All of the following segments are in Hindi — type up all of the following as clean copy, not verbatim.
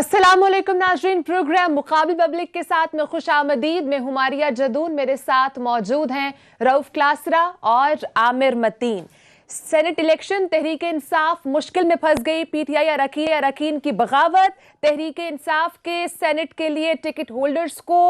अस्सलामुअलैकुम नाज़रीन, प्रोग्राम मुकाबिल पब्लिक के साथ में खुश आमदीद। मैं हुमारिया जदून, मेरे साथ मौजूद हैं रऊफ क्लासरा और आमिर मतीन। सेनेट इलेक्शन, तहरीक इंसाफ मुश्किल में फंस गई। पीटीआई अरकान की बगावत, तहरीक इंसाफ के सेनेट के लिए टिकट होल्डर्स को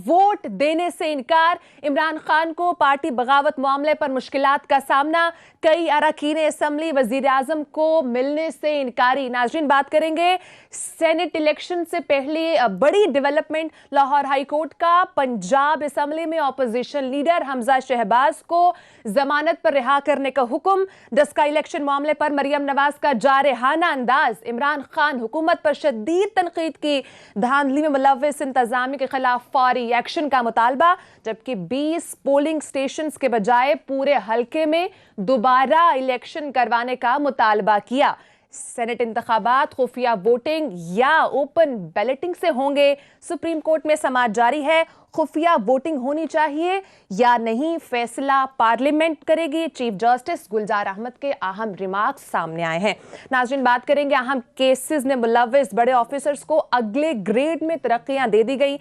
वोट देने से इनकार। इमरान खान को पार्टी बगावत मामले पर मुश्किलात का सामना। कई अरकान असम्बली वजीर आजम को मिलने से इनकारी। नाज़रीन, बात करेंगे सेनेट इलेक्शन से पहले बड़ी डेवलपमेंट। लाहौर हाई कोर्ट का पंजाब असम्बली में ऑपोजिशन लीडर हमजा शहबाज को जमानत पर रिहा करने का हुक्म। डस्का इलेक्शन मामले पर मरियम नवाज का जारहाना अंदाज। इमरान खान हुकूमत पर शदीद तनकीद की। धांधली में मुलव्विस इंतजामिया के खिलाफ फौरी एक्शन का मुतालबा। जबकि 20 पोलिंग स्टेशंस के बजाय पूरे हल्के में दोबारा इलेक्शन करवाने का मुतालबा किया। सेनेट इंतखाबात खुफिया वोटिंग या ओपन बैलेटिंग से होंगे। सुप्रीम कोर्ट में समाअत जारी है। खुफिया वोटिंग होनी चाहिए या नहीं, फैसला पार्लियामेंट करेगी। चीफ जस्टिस गुलजार अहमद के अहम रिमार्क्स सामने आए हैं। नाज़रीन, बात करेंगे अहम केसेस में मुलव्विस बड़े ऑफिसर्स को अगले ग्रेड में तरक्कियां दे दी गई।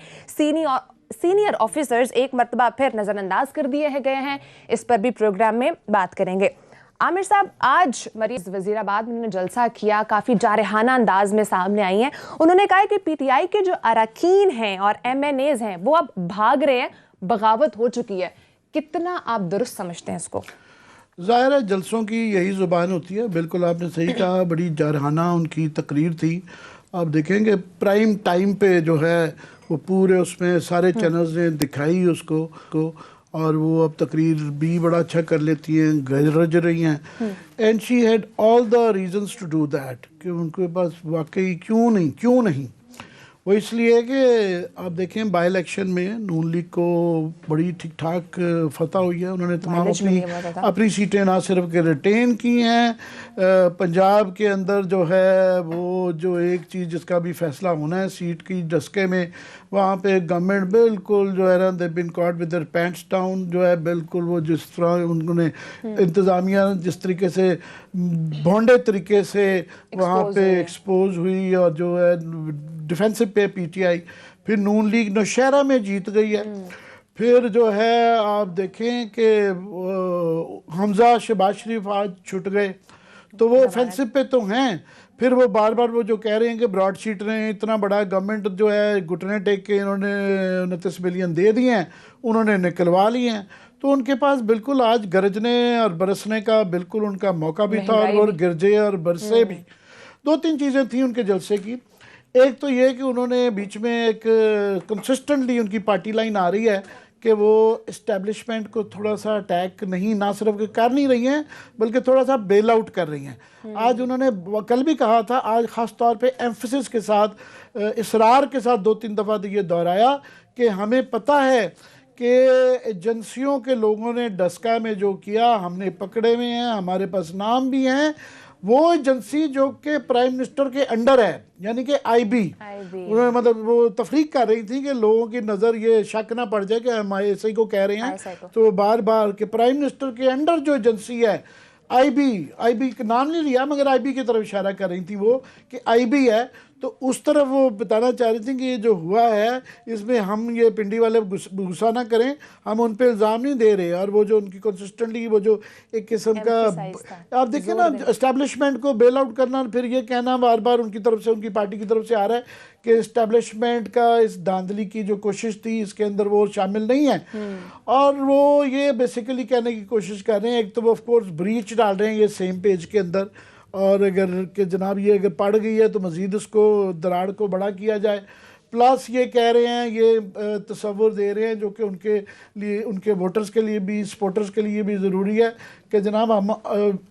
सीनियर ऑफिसर्स एक मरतबा फिर नजरअंदाज कर दिए गए हैं। इस पर भी प्रोग्राम में बात करेंगे। आमिर साहब, आज मरीज वजीराबाद में उन्होंने जलसा किया, काफ़ी जारहाना अंदाज में सामने आई हैं। उन्होंने कहा कि पीटीआई के जो अरकान हैं और एमएनएज हैं वो अब भाग रहे हैं, बगावत हो चुकी है। कितना आप दुरुस्त समझते हैं इसको? ज़ाहिर है जलसों की यही ज़ुबान होती है। बिल्कुल आपने सही कहा, बड़ी जारहाना उनकी तकरीर थी। आप देखेंगे प्राइम टाइम पे जो है वो पूरे उसमें सारे चैनल्स ने दिखाई उसको और वो अब तकरीर भी बड़ा अच्छा कर लेती हैं, गरज रही हैं। And she had all the reasons to do that कि उनके पास वाकई क्यों नहीं वो इसलिए कि आप देखें बाई इलेक्शन में नून लीग को बड़ी ठीक ठाक फतह हुई है। उन्होंने तमाम अपनी सीटें ना सिर्फ के रिटेन की हैं, पंजाब के अंदर जो है वो जो एक चीज़ जिसका भी फैसला होना है सीट की डस्के में, वहाँ पे गवर्नमेंट बिल्कुल जो है ना they been caught with their pants down, जो है बिल्कुल वो जिस तरह उन्होंने इंतज़ामिया जिस तरीके से भोंडे तरीके से वहाँ पे एक्सपोज हुई और जो है डिफेंसिव पे पीटीआई। फिर नून लीग नौशहरा में जीत गई है। फिर जो है आप देखें कि हमजा शहबाज शरीफ आज छुट गए तो वो ऑफेंसिव पे तो हैं। फिर वो बार बार वो जो कह रहे हैं कि ब्रॉडशीट ने इतना बड़ा गवर्नमेंट जो है घुटने टेक के इन्होंने 29 बिलियन दे दिए हैं, उन्होंने निकलवा लिए हैं। तो उनके पास बिल्कुल आज गरजने और बरसने का बिल्कुल उनका मौका भी था और गिरजे और बरसे भी। दो तीन चीज़ें थी उनके जलसे की। एक तो ये कि उन्होंने बीच में एक कंसिस्टेंटली उनकी पार्टी लाइन आ रही है कि वो इस्टेब्लिशमेंट को थोड़ा सा अटैक नहीं ना सिर्फ कर नहीं रही हैं बल्कि थोड़ा सा बेल आउट कर रही हैं। आज उन्होंने कल भी कहा था, आज ख़ास तौर पे एम्फसिस के साथ इसरार के साथ 2-3 दफ़ा ये दोहराया कि हमें पता है कि एजेंसियों के लोगों ने डस्का में जो किया हमने पकड़े हुए हैं, हमारे पास नाम भी हैं। वो एजेंसी जो कि प्राइम मिनिस्टर के अंडर है, यानी कि आईबी, उन्होंने मतलब वो तफरीक कर रही थी कि लोगों की नज़र ये शक ना पड़ जाए कि हम ISI को कह रहे हैं। तो बार बार कि प्राइम मिनिस्टर के अंडर जो एजेंसी है आईबी का नाम नहीं लिया मगर आईबी की तरफ इशारा कर रही थी वो कि आईबी है। तो उस तरफ वो बताना चाह रही थी कि ये जो हुआ है इसमें हम ये पिंडी वाले गुस्सा ना करें, हम उन पे इल्ज़ाम नहीं दे रहे। और वो जो उनकी कंसिस्टेंटली वो जो एक किस्म का आप देखिए ना एस्टेब्लिशमेंट को बेल आउट करना, फिर ये कहना बार बार उनकी तरफ से उनकी पार्टी की तरफ से आ रहा है कि एस्टेब्लिशमेंट का इस धांधली की जो कोशिश थी इसके अंदर वो शामिल नहीं है। और वो ये बेसिकली कहने की कोशिश कर रहे हैं, एक तो वो ऑफकोर्स ब्रीच डाल रहे हैं ये सेम पेज के अंदर, और अगर कि जनाब ये अगर पड़ गई है तो मज़ीद उसको दराड़ को बड़ा किया जाए। प्लस ये कह रहे हैं, ये तसव्वुर दे रहे हैं जो कि उनके लिए उनके वोटर्स के लिए भी सपोर्टर्स के लिए भी ज़रूरी है कि जनाब हम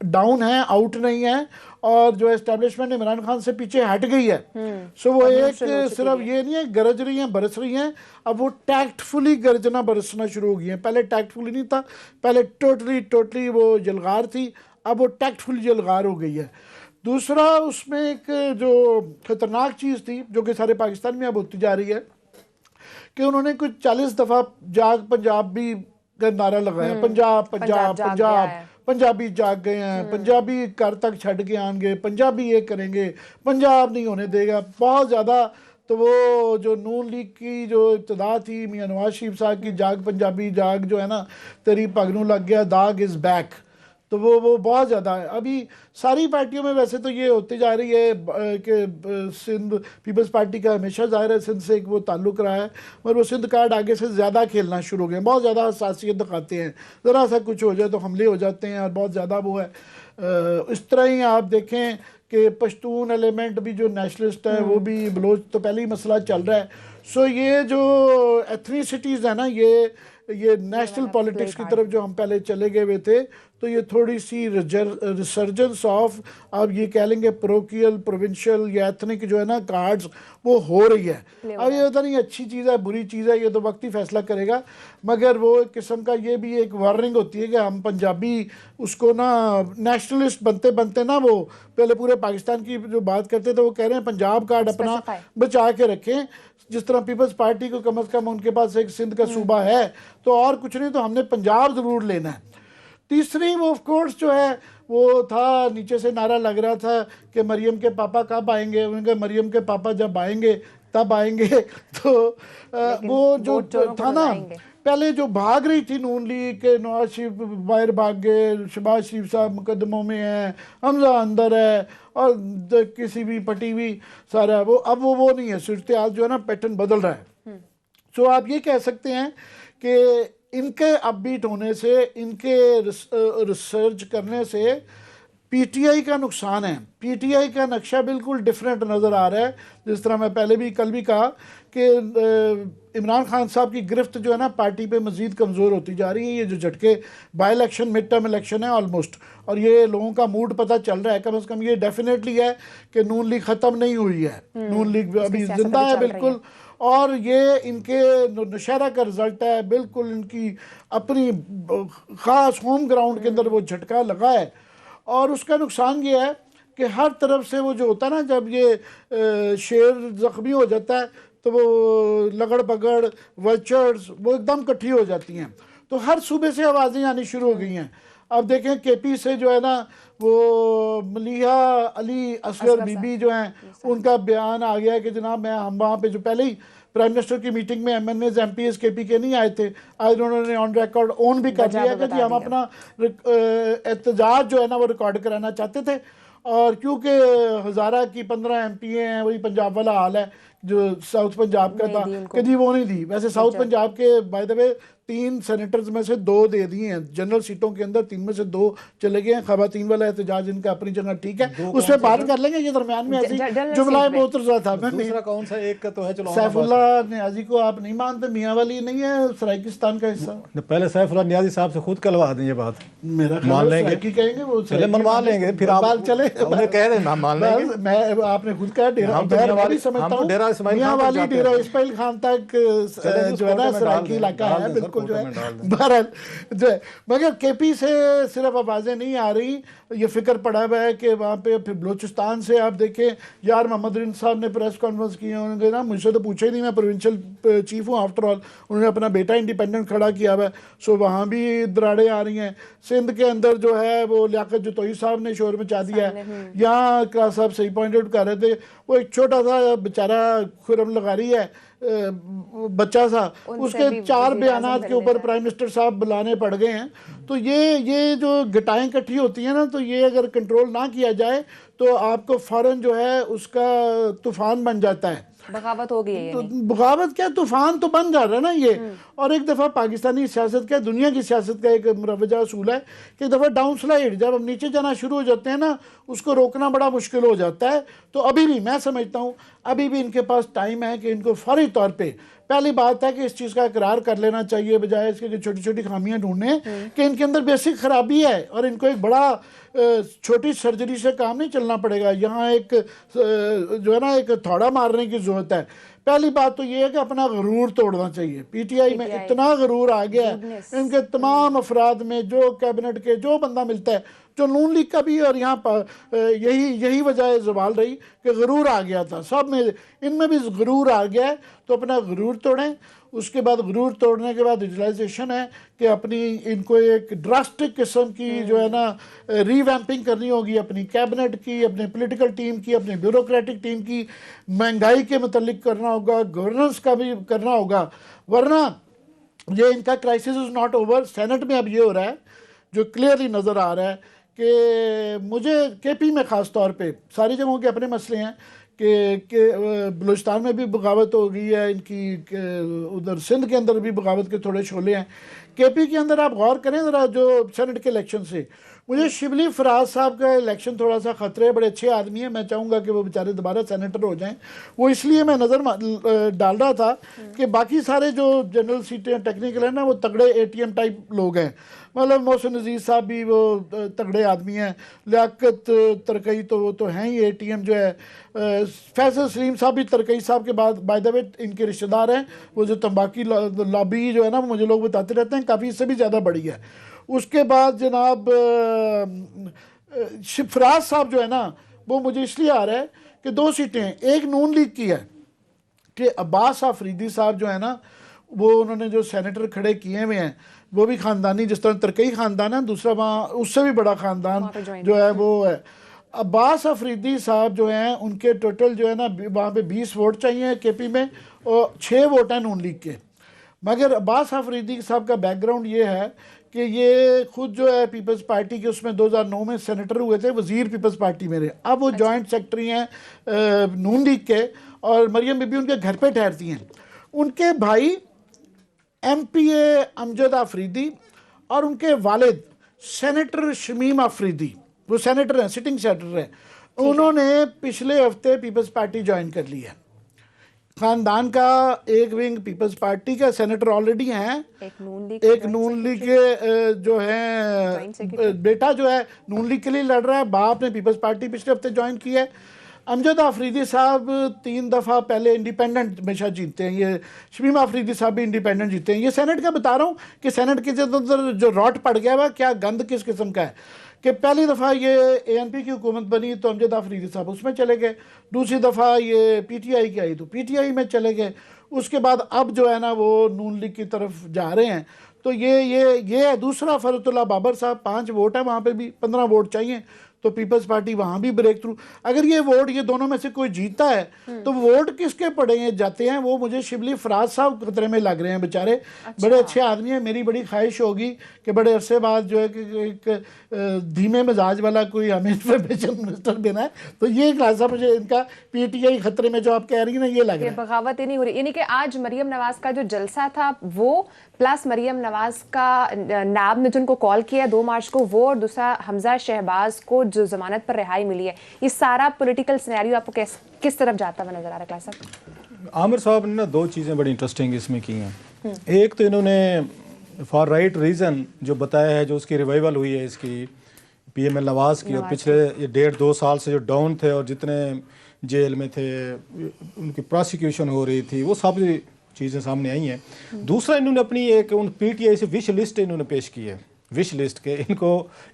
डाउन हैं, आउट नहीं हैं, और जो एस्टेब्लिशमेंट इमरान खान से पीछे हट गई है। सो वो एक सिर्फ ये नहीं है गरज रही हैं बरस रही हैं, अब वो टैक्टफुली गरजना बरसना शुरू हो गई हैं। पहले टैक्टफुली नहीं था, पहले टोटली वो जलगार थी, अब वो टैक्टफुल जलगार हो गई है। दूसरा उसमें एक जो ख़तरनाक चीज़ थी जो कि सारे पाकिस्तान में अब होती जा रही है कि उन्होंने कुछ 40 दफ़ा जाग पंजाब भी का नारा लगाया, पंजाब पंजाब पंजाब पंजाबी जाग गए हैं, पंजाबी घर तक छड़ के आएंगे, पंजाबी ये करेंगे, पंजाब नहीं होने देगा, बहुत ज़्यादा। तो वो जो नून लीग की जो इब्तदा थी मियां नवाज शरीफ साहब की, जाग पंजाबी जाग, जो है ना तेरी पगनू लग गया दाग इज़ बैक, तो वो बहुत ज़्यादा है। अभी सारी पार्टियों में वैसे तो ये होती जा रही है कि सिंध पीपल्स पार्टी का हमेशा ज़ाहिर है सिंध से एक वो ताल्लुक़ रहा है, मगर वो सिंध कार्ड आगे से ज़्यादा खेलना शुरू हो गए, बहुत ज़्यादा हसासियत दिखाते हैं, ज़रा सा कुछ हो जाए तो हमले हो जाते हैं और बहुत ज़्यादा वो है। इस तरह ही आप देखें कि पश्तून एलिमेंट भी जो नेशनलिस्ट है वो भी, बलोच तो पहले ही मसला चल रहा है। सो ये जो एथनिसिटीज़ है ना, ये नेशनल पॉलिटिक्स की तरफ जो हम पहले चले गए हुए थे, तो ये थोड़ी सी रिसर्जेंस ऑफ, आप ये कह लेंगे प्रोकियल प्रोविंशियल या एथनिक जो है ना कार्ड्स, वो हो रही है। अब ये पता नहीं अच्छी चीज़ है बुरी चीज़ है, ये तो वक्त ही फैसला करेगा, मगर वो एक किस्म का ये भी एक वार्निंग होती है कि हम पंजाबी उसको ना नेशनलिस्ट बनते बनते ना, वो पहले पूरे पाकिस्तान की जो बात करते थे, वो कह रहे हैं पंजाब कार्ड अपना बचा के रखें। जिस तरह पीपल्स पार्टी को कम अज़ कम उनके पास एक सिंध का सूबा है, तो और कुछ नहीं तो हमने पंजाब ज़रूर लेना है। तीसरी वो ऑफ कोर्स जो है वो था, नीचे से नारा लग रहा था कि मरियम के पापा कब आएंगे, उनके मरियम के पापा जब आएंगे तब आएंगे। तो वो जो था ना, पहले जो भाग रही थी नून लीग के, नवाज शरीफ बाहर भाग गए, शहबाज शरीफ साहब मुकदमों में हैं, हमजा अंदर है, और किसी भी पटी हुई सारा वो, अब वो नहीं है, सूरत हाल जो है ना पैटर्न बदल रहा है। तो आप ये कह सकते हैं कि इनके अपबीट होने से, इनके रिसर्च करने से पीटीआई का नुकसान है। पीटीआई का नक्शा बिल्कुल डिफरेंट नज़र आ रहा है। जिस तरह मैं पहले भी कल भी कहा कि इमरान खान साहब की गिरफ्त जो है ना पार्टी पे मज़ीद कमज़ोर होती जा रही है। ये जो झटके by election mid term election है ऑलमोस्ट, और ये लोगों का मूड पता चल रहा है, कम से कम ये डेफिनेटली है कि नून लीग ख़त्म नहीं हुई है, नून लीग अभी जिंदा है बिल्कुल। और ये इनके नौशहरा का रिजल्ट है, बिल्कुल इनकी अपनी ख़ास होम ग्राउंड के अंदर वो झटका लगा है। और उसका नुकसान ये है कि हर तरफ से वो जो होता है ना, जब ये शेर ज़ख्मी हो जाता है तो वो लगड़ बगड़ वल्चर्स वो एकदम इकट्ठी हो जाती हैं, तो हर सूबे से आवाज़ें आनी शुरू हो गई हैं। अब देखें केपी से जो है ना वो मलिहा अली असगर बीबी जो हैं, उनका बयान आ गया कि जनाब मैं हम वहाँ पे जो पहले ही प्राइम मिनिस्टर की मीटिंग में MNAs MPs केपी के नहीं आए थे, आज उन्होंने ऑन रिकॉर्ड ओन भी कर दिया कि जी हम अपना एहतजाज जो है ना वो रिकॉर्ड कराना चाहते थे। और क्योंकि हज़ारा की 15 MP हैं, वही पंजाब वाला हाल है जो साउथ पंजाब का था कि जी वो नहीं दी। वैसे साउथ पंजाब के बाय द वे 3 सेनेटर्स में से 2 दे दिए हैं, जनरल सीटों के अंदर 3 में से 2 चले गए हैं। ख़वातीन वाला एहतजाज इनका अपनी जगह ठीक है, उस पर बात कर लेंगे। ये दरमियान में ऐसी जुमला बहुत रहा था। दूसरा कौन सा एक का तो है, चलो सैफुल्लाह नियाजी को आप नहीं मानते, मियाँ वाली नहीं है सराइकिस्तान का हिस्सा। पहले सैफुल्लाह नियाजी साहब से खुद कहलवा दें ये बात, मेरा मान लेंगे, कहेंगे वो चले मनवा लेंगे, फिर आप चले कह दें हम मान लेंगे। मैं आपने खुद कहा डेरा वाली समझता हूँ, मियाँ वाली डेरा इस्माइल खान तक जो है ना सराइकी इलाका है बिल्कुल जो है। बहरहाल जो है, मगर केपी से सिर्फ आवाज़ें नहीं आ रही, ये फिक्र पड़ा हुआ है कि वहाँ पे फिर बलूचिस्तान से आप देखें, यार मोहम्मद रिन साहब ने प्रेस कॉन्फ्रेंस की, उन्होंने ना मुझसे तो पूछा ही नहीं, मैं प्रोविंशियल चीफ हूँ आफ्टर ऑल, उन्होंने अपना बेटा इंडिपेंडेंट खड़ा किया हुआ है। सो वहाँ भी दराड़ें आ रही हैं। सिंध के अंदर जो है वो लियाकत जतोई साहब ने शोर मचा दिया है। यहाँ क्लास साहब सही पॉइंट आउट कर रहे थे, वो एक छोटा सा बेचारा खुरम लगा रही है बच्चा सा, उसके 4 बयानात के ऊपर प्राइम मिनिस्टर साहब बुलाने पड़ गए हैं। तो ये जो घटाएं इकट्ठी होती हैं ना, तो ये अगर कंट्रोल ना किया जाए तो आपको फौरन जो है उसका तूफान बन जाता है। बगावत हो गई है, तो बगावत क्या, तूफान तो बन जा रहा है ना ये। और एक दफ़ा पाकिस्तानी सियासत का, दुनिया की सियासत का एक मुरवजा असूल है कि एक दफ़ा डाउन स्लाइड, जब हम नीचे जाना शुरू हो जाते हैं ना, उसको रोकना बड़ा मुश्किल हो जाता है। तो अभी भी मैं समझता हूँ अभी भी इनके पास टाइम है कि इनको फौरी तौर पे, पहली बात है कि इस चीज़ का इकरार कर लेना चाहिए, बजाय इसके कि छोटी छोटी खामियां ढूंढने कि इनके अंदर बेसिक खराबी है और इनको एक बड़ा छोटी सर्जरी से काम नहीं चलना पड़ेगा। यहाँ एक जो है ना एक थोड़ा मारने की ज़रूरत है। पहली बात तो ये है कि अपना गरूर तोड़ना चाहिए। पीटीआई में इतना गरूर आ गया है, इनके तमाम अफराद में, जो कैबिनेट के जो बंदा मिलता है जो नून लीग का भी और यहाँ पर यही वजह ज़वाल रही कि गरूर आ गया था सब में, इनमें भी गरूर आ गया है। तो अपना गरूर तोड़ें, उसके बाद गरूर तोड़ने के बाद रियलाइजेशन है कि अपनी इनको एक ड्रास्टिक किस्म की जो है ना रीवैम्पिंग करनी होगी, अपनी कैबिनेट की, अपने पॉलिटिकल टीम की, अपनी ब्यूरोक्रेटिक टीम की, महंगाई के मतलब करना होगा, गवर्नेंस का भी करना होगा, वरना ये इनका crisis is not over. Senate में अब ये हो रहा है जो क्लियरली नज़र आ रहा है कि मुझे केपी में ख़ास तौर पे, सारी जगहों के अपने मसले हैं कि बलूचिस्तान में भी बगावत हो गई है इनकी, उधर सिंध के अंदर भी बगावत के थोड़े शोले हैं। केपी के अंदर आप गौर करें ज़रा, जो सेनेट के इलेक्शन से मुझे शिबली फराज साहब का इलेक्शन थोड़ा सा ख़तरे है। बड़े अच्छे आदमी हैं, मैं चाहूँगा कि वो बेचारे दोबारा सेनेटर हो जाएं। वो इसलिए मैं नज़र डाल रहा था कि बाकी सारे जो जनरल सीटें टेक्निकल हैं ना, वो तगड़े ATM टाइप लोग हैं। मतलब मोहसिन अजीज़ साहब भी वो तगड़े आदमी हैं, लियाकत तरकई तो वो तो हैं ही ATM जो है, फैसल सलीम साहब भी तरकई साहब के बाद बाय द वे इनके रिश्तेदार हैं। वो जो तंबाकू लॉबी जो है ना, मुझे लोग बताते रहते हैं काफ़ी इससे भी ज़्यादा बड़ी है। उसके बाद जनाब फराज साहब जो है ना, वो मुझे इसलिए आ रहा है कि 2 सीटें हैं, एक नून लीग की है कि अब्बास अफरीदी साहब जो है ना, वो उन्होंने जो सेनेटर खड़े किए हुए हैं वो भी ख़ानदानी, जिस तरह तरकई ख़ानदान है, दूसरा वहाँ उससे भी बड़ा ख़ानदान जो है वो है। अब्बास अफरीदी साहब जो हैं उनके टोटल जो है ना वहाँ पे 20 वोट चाहिए KP में, और 6 वोट हैं नून लीग के। मगर अब्बास अफरीदी साहब का बैकग्राउंड ये है कि ये खुद जो है पीपल्स पार्टी के उसमें 2009 में सेनेटर हुए थे, वज़ीर पीपल्स पार्टी में रहे। अब वो जॉइंट सेक्रेटरी हैं नून लीग के, और मरियम बीबी उनके घर पे ठहरती हैं। उनके भाई MPA अमजद अफरीदी और उनके वालिद सेनेटर शमीम अफरीदी, वो सेनेटर हैं, सिटिंग सेनेटर हैं, उन्होंने पिछले हफ्ते पीपल्स पार्टी ज्वाइन कर ली है। खानदान का एक विंग पीपल्स पार्टी का सेनेटर ऑलरेडी हैं, एक नून लीग के जो है बेटा जो है नून लीग के लिए लड़ रहा है, बाप ने पीपल्स पार्टी पिछले हफ्ते ज्वाइन की है। अमजद अफरीदी साहब 3 दफ़ा पहले इंडिपेंडेंट हमेशा जीतते हैं, ये शमीम अफरीदी साहब भी इंडिपेंडेंट जीते हैं। ये सेनेट का बता रहा हूँ कि सेनेट के अंदर जो रॉट पड़ गया हुआ क्या गंद किस किस्म का है कि पहली दफ़ा ये ANP की हुकूमत बनी तो अमजद अफरीदी साहब उसमें चले गए, दूसरी दफ़ा ये PTI की आई तो PTI में चले गए, उसके बाद अब जो है ना वो नून लीग की तरफ जा रहे हैं। तो ये है। दूसरा फरतुल्ला बाबर साहब, 5 वोट है, वहाँ पे भी 15 वोट चाहिए, तो पीपल्स पार्टी वहाँ भी ब्रेक थ्रू। अगर ये वोट ये दोनों में से कोई जीतता है तो वोट किसके पड़े जाते हैं, वो मुझे शिबली फराज साहब खतरे में लग रहे हैं बेचारे। अच्छा। बड़े अच्छे आदमी हैं, मेरी बड़ी ख्वाहिश होगी कि बड़े अरसे बाद जो है कि एक धीमे मिजाज वाला कोई हमें इंफॉर्मेशन मिनिस्टर देना है। तो ये खासा मुझे इनका PTI खतरे में जो आप कह रही है ना, ये लग रहा है। बगावत ही नहीं हो रही, यानी कि आज मरियम नवाज का जो जलसा था वो प्लस मरियम नवाज का नाब ने जिनको कॉल किया 2 मार्च को, वो और दूसरा हमजा शहबाज को जो जमानत पर रिहाई मिली है, ये सारा पॉलिटिकल सिनेरियो आपको किस तरफ जाता हुआ नजर आ रहा है? क्लास साहब, आमिर साहब ने ना 2 चीज़ें बड़ी इंटरेस्टिंग इसमें की हैं। एक तो इन्होंने फॉर राइट रीज़न जो बताया है, जो उसकी रिवाइवल हुई है इसकी PML नवाज की, और पिछले ये 1.5-2 साल से जो डाउन थे और जितने जेल में थे उनकी प्रोसिक्यूशन हो रही थी, वो सब चीज़ें सामने आई हैं। दूसरा, इन्होंने अपनी एक उन PTI से विश लिस्ट इन्होंने पेश की है, विश लिस्ट के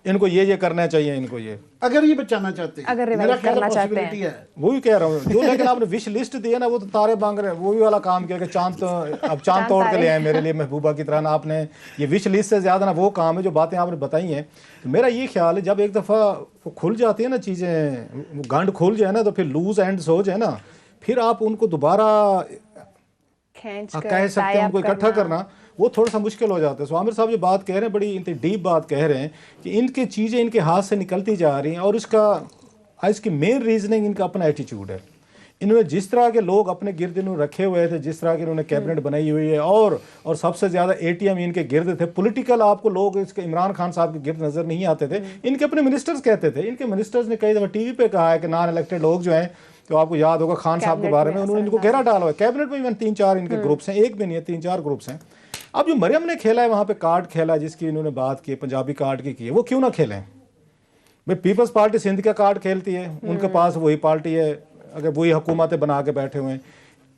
इनको ये करना चाहिए, इनको ये अगर ये बचाना चाहते हैं, अगर रिवाइव करना चाहते हैं, वही कह रहा हूँ जो। लेकिन आपने विश लिस्ट दी है ना, वो तो तारे मांग रहे हैं, वो भी वाला काम किया कि अब चांद तोड़ के ले आए मेरे लिए महबूबा की तरह ना। आपने ये विश लिस्ट से ज़्यादा ना वो काम है जो बातें आपने बताई हैं। तो मेरा ये ख्याल है, जब एक दफ़ा वो खुल जाती है ना चीज़ें, गांड खुल जाए ना, तो फिर लूज एंड्स हो जाए ना, फिर आप उनको दोबारा कह सकते हैं, उनको इकट्ठा करना वो थोड़ा सा मुश्किल हो जाता है। सो आमिर साहब जो बात कह रहे हैं, बड़ी इतनी डीप बात कह रहे हैं कि इनकी चीज़ें इनके हाथ से निकलती जा रही हैं, और इसकी मेन रीजनिंग इनका अपना एटीट्यूड है। इन्होंने जिस तरह के लोग अपने गिर्द इन्होंने रखे हुए थे, जिस तरह की इन्होंने कैबिनेट बनाई हुई है, और सबसे ज़्यादा ATM इनके गिर्द थे। पॉलिटिकल आपको लोग इसके इमरान खान साहब के गिर्द नज़र नहीं आते थे, इनके अपने मिनिस्टर्स कहते थे। इनके मिनिस्टर्स ने कई दफ़ा TV पे कहा है कि नॉन इलेक्टेड लोग जो हैं, तो आपको याद होगा खान साहब के बारे में उन्होंने इनको घेरा डाला हुआ है। कैबिनेट में इवन 3-4 इनके ग्रुप्स हैं, एक भी नहीं है, 3-4 ग्रुप्स हैं। अब जो मरियम ने खेला है वहाँ पे कार्ड खेला, जिसकी इन्होंने बात की, पंजाबी कार्ड की है, वो क्यों ना खेलें भाई? पीपल्स पार्टी सिंध का कार्ड खेलती है, उनके पास वही पार्टी है, अगर वही हुकूमतें बना के बैठे हुए हैं।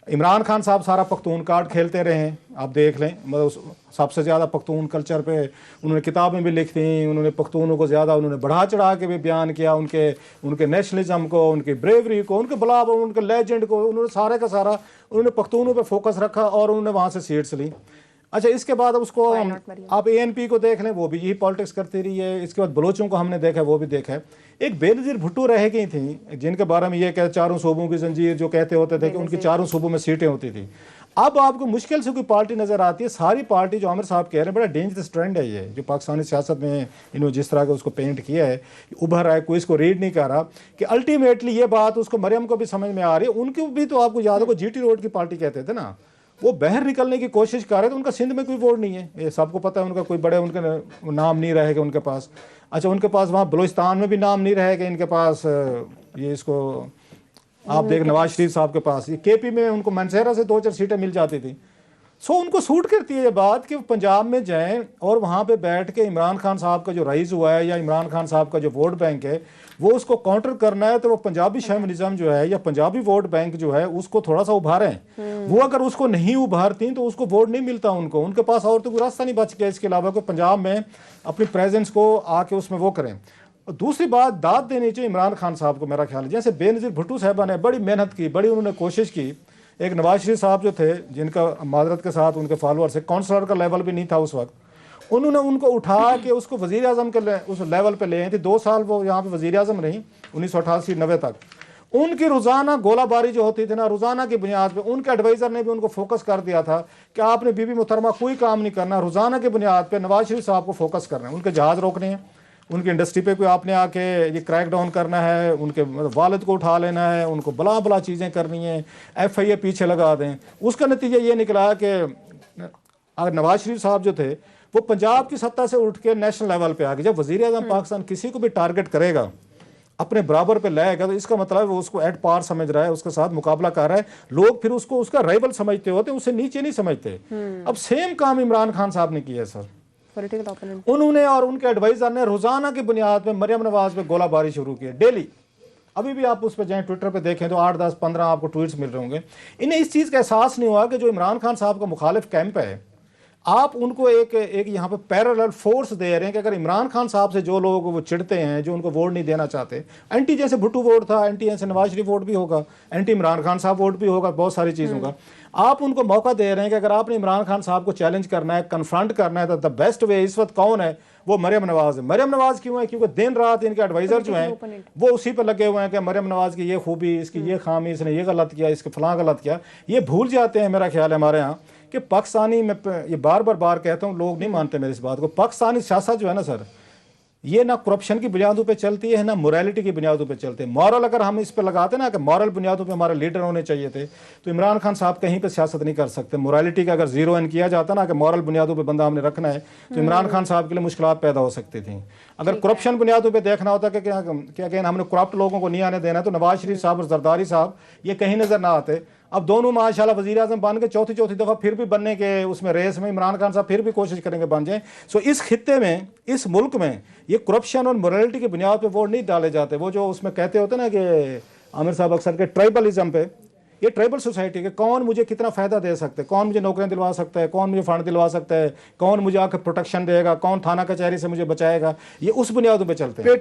इमरान खान साहब सारा पख्तून कार्ड खेलते रहे हैं, आप देख लें, मतलब सबसे ज़्यादा पख्तून कल्चर पे उन्होंने किताबें भी लिख दी, उन्होंने पख्तूनों को ज़्यादा उन्होंने बढ़ा चढ़ा के भी बयान किया, उनके नेशनलिज्म को, उनकी ब्रेवरी को, उनके बलाब, उनके लेजेंड को, उन्होंने सारे का सारा उन्होंने पख्तूनों पे फोकस रखा और उन्होंने वहाँ से सीट्स ली। अच्छा, इसके बाद उसको आप ANP को देख लें, वो भी यही पॉलिटिक्स करती रही है। इसके बाद बलोचों को हमने देखा, वो भी देखा है। एक बेनज़ीर भुट्टो रह गई थी जिनके बारे में ये कहते चारों सूबों की जंजीर जो कहते होते थे कि उनकी चारों सूबों में सीटें होती थी। अब आपको मुश्किल से कोई पार्टी नज़र आती है, सारी पार्टी जो आमिर साहब कह रहे हैं, बड़ा डेंजरस ट्रेंड है ये जो पाकिस्तानी सियासत में इन्होंने जिस तरह का उसको पेंट किया है, उभर रहा है, कोई इसको रीड नहीं कर रहा कि अल्टीमेटली ये बात उसको मरियम को भी समझ में आ रही है। उनको भी तो आपको याद हो GT रोड की पार्टी कहते थे ना, वो बाहर निकलने की कोशिश कर रहे थे। उनका सिंध में कोई वोट नहीं है, ये सबको पता है। उनका कोई बड़े उनके नाम नहीं रहेगा उनके पास। अच्छा, उनके पास वहाँ बलूचिस्तान में भी नाम नहीं रहेगा इनके पास। ये इसको आप देख, नवाज शरीफ साहब के पास ये KP में उनको मनसेरा से 2-4 सीटें मिल जाती थी। सो उनको सूट करती है ये बात कि पंजाब में जाएं और वहाँ पे बैठ के इमरान खान साहब का जो राइज हुआ है या इमरान खान साहब का जो वोट बैंक है वो उसको काउंटर करना है, तो वो पंजाबी शेमनिज्म जो है या पंजाबी वोट बैंक जो है उसको थोड़ा सा उभारें। वो अगर उसको नहीं उभारती तो उसको वोट नहीं मिलता उनको, उनके पास और तो कोई रास्ता नहीं बच गया इसके अलावा कि पंजाब में अपनी प्रेजेंस को आके उसमें वो करें। और दूसरी बात, दाद देनी चाहिए इमरान खान साहब को। मेरा ख्याल है जैसे बेनज़ीर भुट्टो साहबा ने बड़ी मेहनत की, बड़ी उन्होंने कोशिश की। एक नवाज शरीफ साहब जो थे जिनका मादरत के साथ उनके फॉलोअर्स है, काउंसलर का लेवल भी नहीं था उस वक्त, उन्होंने उनको उठा के उसको वज़ीर आज़म के उस लेवल पे ले आए थे। 2 साल वो यहाँ पे वज़ीर आज़म रही 1988-90 तक। उनकी रोज़ाना गोलाबारी जो होती थी ना, रोज़ाना की बुनियाद पे उनके एडवाइज़र ने भी उनको फोकस कर दिया था कि आपने बीबी मुहतरमा कोई काम नहीं करना, रोज़ाना की बुनियाद पे नवाज शरीफ साहब को फोकस करना है, उनके जहाज़ रोकने हैं, उनकी इंडस्ट्री पे कोई आपने आके ये क्रैक डाउन करना है, उनके वालिद को उठा लेना है, उनको बला बला चीज़ें करनी है, FIA पीछे लगा दें। उसका नतीजा ये निकला कि नवाज शरीफ साहब जो थे वो पंजाब की सत्ता से उठ के नेशनल लेवल पे आ गए। जब वज़ीर आज़म पाकिस्तान किसी को भी टारगेट करेगा, अपने बराबर पे लाएगा, तो इसका मतलब वो उसको एट पार समझ रहा है, उसके साथ मुकाबला कर रहा है। लोग फिर उसको उसका राइवल समझते होते, उससे नीचे नहीं समझते। अब सेम काम इमरान खान साहब ने किया है सर। उन्होंने और उनके एडवाइजर ने रोजाना की बुनियाद पे मरियम नवाज पे गोलाबारी शुरू की डेली। अभी भी आप उस पर जाएं, ट्विटर पे देखें तो 8, 10, 15 आपको ट्वीट्स मिल रहे होंगे। इन्हें इस चीज़ का एहसास नहीं हुआ कि जो इमरान खान साहब का मुखालिफ कैंप है, आप उनको एक यहाँ पे पैरेलल फोर्स दे रहे हैं कि अगर इमरान खान साहब से जो लोग वो चिढ़ते हैं, जो उनको वोट नहीं देना चाहते, एंटी जैसे भुट्टो वोट था, एंटी जैसे नवाज शरीफ वोट भी होगा, एंटी इमरान खान साहब वोट भी होगा, बहुत सारी चीज़ों का आप उनको मौका दे रहे हैं कि अगर आपने इमरान खान साहब को चैलेंज करना है, कन्फ्रंट करना है, तो द बेस्ट वे इस वक्त कौन है? वो मरियम नवाज है। मरियम नवाज क्यों है? क्योंकि दिन रात इनके एडवाइजर जो हैं वो उसी पर लगे हुए हैं कि मरियम नवाज की ये खूबी, इसकी ये खामी, इसने ये गलत किया, इसके फलां गलत किया। ये भूल जाते हैं, मेरा ख्याल है हमारे यहाँ, कि पाकिस्तानी, मैं ये बार कहता हूँ, लोग नहीं मानते मेरी इस बात को, पाकिस्तानी सियासत जो है ना सर, ये ना करप्शन की बुनियादों पे चलती है, ना मोरालिटी की बुनियादों पे चलते हैं। मॉरल अगर हम इस पे लगाते ना कि मॉरल बुनियादों पे हमारे लीडर होने चाहिए थे, तो इमरान खान साहब कहीं पे सियासत नहीं कर सकते। मोरालिटी का अगर जीरो इन किया जाता ना कि मॉरल बुनियादों पे बंदा हमने रखना है, तो इमरान खान साहब के लिए मुश्किलात पैदा हो सकती थी। अगर करप्शन बुनियादों पर देखना होता कि क्या हमने करप्ट लोगों को नहीं आने देना, तो नवाज शरीफ साहब और जरदारी साहब ये कहीं नजर ना आते। अब दोनों माशाल्लाह वज़ीर आज़म बन के चौथी दफ़ा फिर भी बनने के उसमें रेस में इमरान खान साहब फिर भी कोशिश करेंगे बन जाएं। सो इस खित्ते में, इस मुल्क में ये करप्शन और मोरालिटी की बुनियाद पे वोट नहीं डाले जाते। वो जो उसमें कहते होते ना कि आमिर साहब अक्सर के ट्राइबलिज्म पे, ये ट्राइबल सोसाइटी के कौन मुझे कितना फ़ायदा दे सकते हैं, कौन मुझे नौकरियां दिलवा सकता है, कौन मुझे फंड दिलवा सकता है, कौन मुझे आकर प्रोटेक्शन देगा, कौन थाना कचहरी से मुझे बचाएगा, ये उस बुनियादों पे चलते हैं।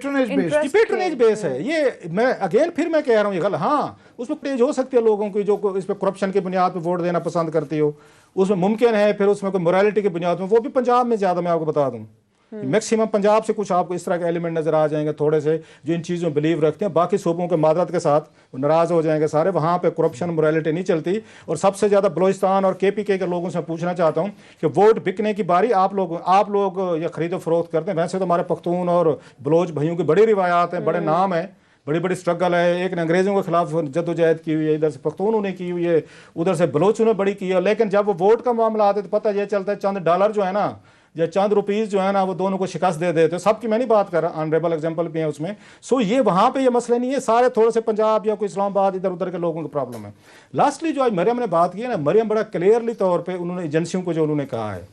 पेट्रोनेज बेस है ये। मैं अगेन फिर मैं कह रहा हूँ ये गलत, हाँ उसमें पेज हो सकती है लोगों की जो इस पर करप्शन की बुनियाद पर वोट देना पसंद करती हो, उसमें मुमकिन है। फिर उसमें कोई मोरालिटी की बुनियाद में, वो भी पंजाब में ज़्यादा, मैं आपको बता दूँ मैक्सिमम पंजाब से कुछ आपको इस तरह के एलिमेंट नजर आ जाएंगे थोड़े से, जो इन चीज़ों में बिलीव रखते हैं। बाकी सूबों के मादरत के साथ नाराज़ हो जाएंगे सारे, वहाँ पे करप्शन मोरालिटी नहीं चलती। और सबसे ज़्यादा बलूचिस्तान और KPK के लोगों से पूछना चाहता हूँ कि वोट बिकने की बारी आप लोग या खरीदो फरोख्त करते हैं। वैसे तो हमारे पख्तून और बलोच भाइयों की बड़ी रिवायात हैं, बड़े नाम हैं, बड़ी बड़ी स्ट्रगल है। एक ने अंग्रेज़ों के खिलाफ जद्दोजहद की हुई है, इधर से पख्तूनों ने की हुई है, उधर से बलोचों ने बड़ी की है। लेकिन जब वो वोट का मामला आता है तो पता ये चलता है चंद डॉलर जो है ना, या चंद रुपीज़ जो है ना, वो दोनों को शिकस्त दे देते। सबकी मैं नहीं बात कर रहा, अनरेबल एग्जांपल भी है उसमें। सो ये वहाँ पे ये मसले नहीं है, सारे थोड़े से पंजाब या कोई इस्लामाबाद इधर उधर के लोगों की प्रॉब्लम है। लास्टली जो आज मरियम ने बात की है ना, मरियम बड़ा क्लियरली तौर पर उन्होंने एजेंसियों को जो उन्होंने कहा है,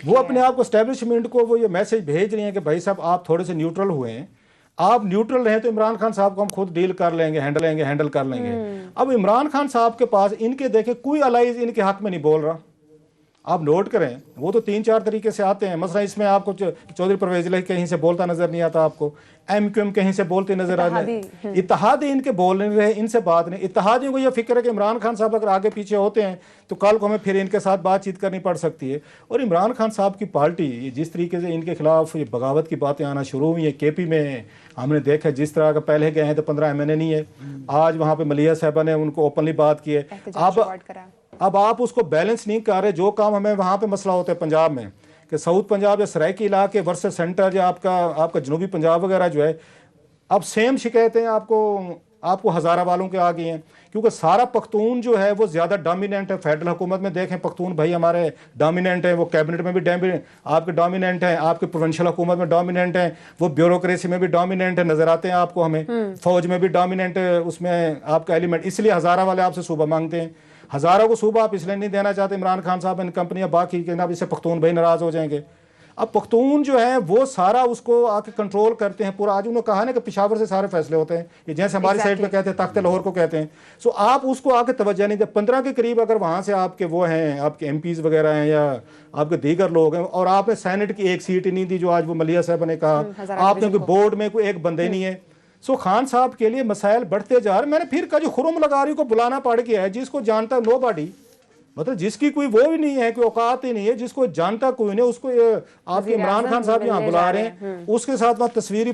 वो अपने आप को एस्टेब्लिशमेंट को वो ये मैसेज भेज रही हैं कि भाई साहब आप थोड़े से न्यूट्रल हुए हैं, आप न्यूट्रल रहे तो इमरान खान साहब को हम खुद डील कर लेंगे, हैंडल कर लेंगे। अब इमरान खान साहब के पास इनके देखे कोई अलाइज इनके हक में नहीं बोल रहा। आप नोट करें, वो तो 3-4 तरीके से आते हैं। मसला इसमें आपको चौधरी परवेज इलाही कहीं से बोलता नजर नहीं आता, आपको MQM कहीं से बोलते नजर आ रहे। इत्तेहादी इनके बोल नहीं रहे, इनसे बात नहीं। इत्तेहादियों को यह फिक्र है कि इमरान खान साहब अगर आगे पीछे होते हैं तो कल को हमें फिर इनके साथ बातचीत करनी पड़ सकती है। और इमरान खान साहब की पार्टी जिस तरीके से इनके खिलाफ ये बगावत की बातें आना शुरू हुई है, KP में हमने देखा जिस तरह का पहले गए हैं तो 15 MNA नहीं है, आज वहाँ पे मलिया साहबा ने उनको ओपनली बात की है। अब आप उसको बैलेंस नहीं कर रहे। जो काम हमें वहाँ पे मसला होता है पंजाब में कि साउथ पंजाब या सराइकी इलाके वर्सेस सेंटर या आपका जनूबी पंजाब वगैरह जो है, अब सेम शिकायतें आपको हज़ारा वालों के आ गई हैं, क्योंकि सारा पख्तून जो है वो ज़्यादा डोमिनेंट है। फेडरल हुकूमत में देखें पख्तून भाई हमारे डोमिनेंट है, वो कैबिनेट में भी आपके डोमिनेंट है, आपके प्रोविंशियल हुकूमत में डोमिनेंट है, वो ब्यूरोक्रेसी में भी डोमिनेंट है, नजर आते हैं आपको, हमें फौज में भी डोमिनेंट है उसमें आपका एलिमेंट। इसलिए हज़ारा वाले आपसे सूबा मांगते हैं। हज़ारों को सूबा आप इसलिए नहीं देना चाहते इमरान खान साहब इन कंपनियां बाकी के ना, इससे पख्तून भाई नाराज हो जाएंगे। अब पख्तून जो है वो सारा उसको आके कंट्रोल करते हैं पूरा। आज उन्होंने कहा ना कि पेशावर से सारे फैसले होते हैं, ये जैसे हमारी साइड पे कहते हैं तख्त लाहौर को कहते हैं। सो आप उसको आके तवज्जो नहीं दे। 15 के करीब अगर वहाँ से आपके वो हैं, आपके MPs वगैरह हैं या आपके दीगर लोग हैं, और आपने सेनेट की एक सीट ही नहीं दी जो आज वो मलिया साहब ने कहा, आपने कोई बोर्ड में कोई एक बंदे नहीं है। सो खान साहब के लिए मसाइल बढ़ते जा रहे। मैंने फिर कहा जो खुरम लगारी को बुलाना पड़ गया है, जिसको जानता नो बॉडी, मतलब जिसकी कोई वो भी नहीं है, कोई औकात ही नहीं है, जिसको जानता कोई नहीं, उसको आपके इमरान खान साहब यहाँ बुला रहे हैं। उसके साथ वहाँ तस्वीरी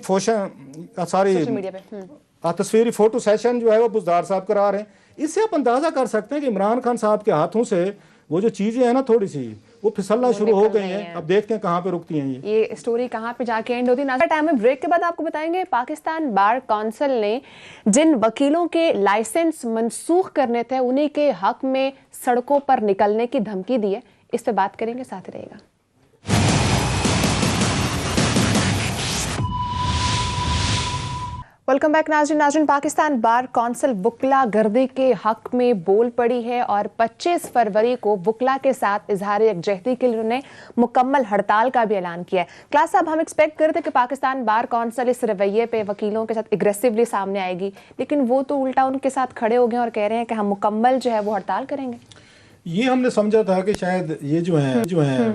तस्वीरी फोटो सेशन जो है वो बुजदार साहब करा रहे हैं। इससे आप अंदाजा कर सकते हैं कि इमरान खान साहब के हाथों से वो जो चीजें हैं ना थोड़ी सी वो फिसलना शुरू हो गई हैं। अब देखते हैं कहाँ पे रुकती हैं ये स्टोरी कहाँ पे जाके एंड होती है। नाज़िर, टाइम में ब्रेक के बाद आपको बताएंगे पाकिस्तान बार काउंसिल ने जिन वकीलों के लाइसेंस मनसूख करने थे उन्हीं के हक में सड़कों पर निकलने की धमकी दी है। इस पे बात करेंगे, साथ रहेगा। वेलकम बैक नाज़रीन। पाकिस्तान बार काउंसिल वुकला गर्दी के हक में बोल पड़ी है और 25 फरवरी को वुकला के साथ इजहार यकजहती के लिए उन्होंने मुकम्मल हड़ताल का भी ऐलान किया है। क्लास साहब, हम एक्सपेक्ट करते कि पाकिस्तान बार काउंसिल इस रवैये पे वकीलों के साथ एग्रेसिवली सामने आएगी, लेकिन वो तो उल्टा उनके साथ खड़े हो गए और कह रहे हैं कि हम मुकम्मल जो है वो हड़ताल करेंगे। ये हमने समझा था कि शायद ये जो है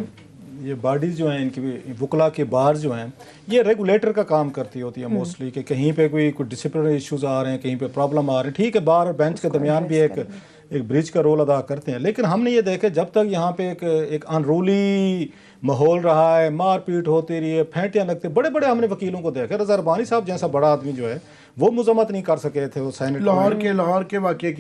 ये बॉडीज जो हैं इनकी वुकला के बार जो हैं ये रेगुलेटर का काम करती होती है मोस्टली, कि कहीं पे कोई डिसिप्लिनरी इश्यूज आ रहे हैं, कहीं पे प्रॉब्लम आ रहे हैं। ठीक है, बार और बेंच के दरमियान भी एक ब्रिज का रोल अदा करते हैं, लेकिन हमने ये देखा जब तक यहाँ पे एक अनरूली माहौल रहा है, मारपीट होती रही है, फेंटियाँ लगती, बड़े बड़े हमने वकीलों को देखा। रज़ा रब्बानी साहब जैसा बड़ा आदमी जो है वो मुजम्मत नहीं कर सके थे वो सेनेट लाहौर के वाक़े